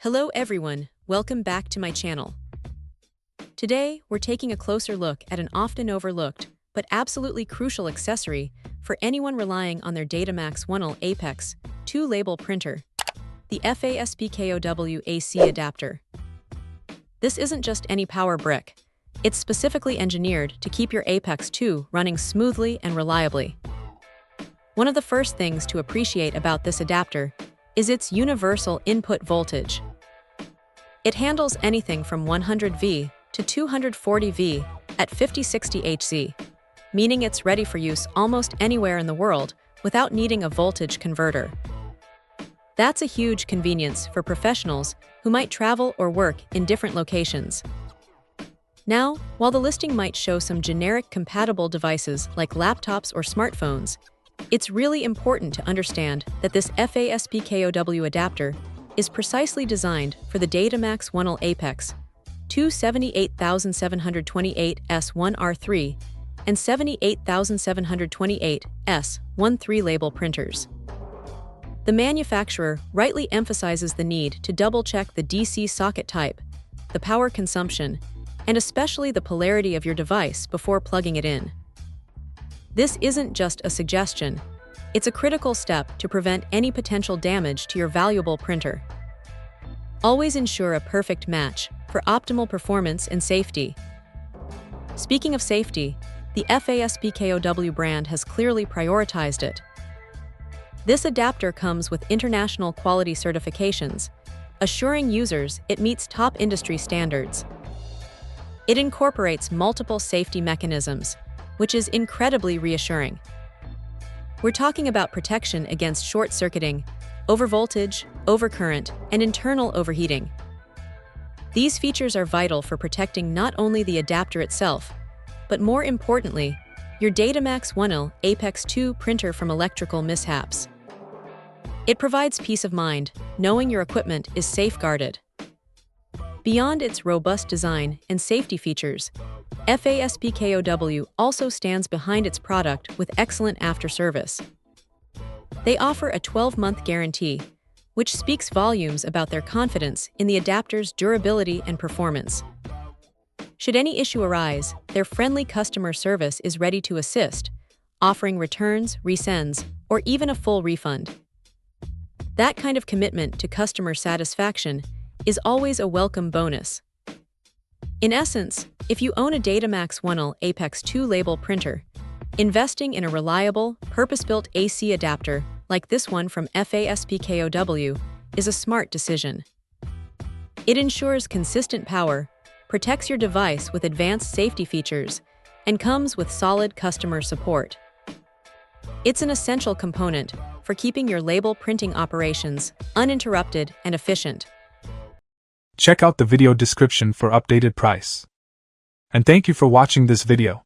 Hello everyone, welcome back to my channel. Today, we're taking a closer look at an often overlooked, but absolutely crucial accessory for anyone relying on their Datamax Oneil Apex 2 label printer, the FASPKOW AC adapter. This isn't just any power brick. It's specifically engineered to keep your Apex 2 running smoothly and reliably. One of the first things to appreciate about this adapter is its universal input voltage. It handles anything from 100V to 240V at 50-60 Hz, meaning it's ready for use almost anywhere in the world without needing a voltage converter. That's a huge convenience for professionals who might travel or work in different locations. Now, while the listing might show some generic compatible devices like laptops or smartphones, it's really important to understand that this FASPKOW adapter is precisely designed for the Datamax Oneil Apex 278,728S1R3 and 78,728S13 label printers. The manufacturer rightly emphasizes the need to double-check the DC socket type, the power consumption, and especially the polarity of your device before plugging it in. This isn't just a suggestion, it's a critical step to prevent any potential damage to your valuable printer. Always ensure a perfect match for optimal performance and safety. Speaking of safety, the FASPKOW brand has clearly prioritized it. This adapter comes with international quality certifications, assuring users it meets top industry standards. It incorporates multiple safety mechanisms, which is incredibly reassuring. We're talking about protection against short-circuiting, overvoltage, overcurrent, and internal overheating. These features are vital for protecting not only the adapter itself, but more importantly, your Datamax Oneil Apex 2 printer from electrical mishaps. It provides peace of mind, knowing your equipment is safeguarded. Beyond its robust design and safety features, FASPKOW also stands behind its product with excellent after-service. They offer a 12-month guarantee, which speaks volumes about their confidence in the adapter's durability and performance. Should any issue arise, their friendly customer service is ready to assist, offering returns, resends, or even a full refund. That kind of commitment to customer satisfaction is always a welcome bonus. In essence, if you own a Datamax Oneil Apex 2 label printer, investing in a reliable, purpose-built AC adapter like this one from FASPKOW is a smart decision. It ensures consistent power, protects your device with advanced safety features, and comes with solid customer support. It's an essential component for keeping your label printing operations uninterrupted and efficient. Check out the video description for updated price. And thank you for watching this video.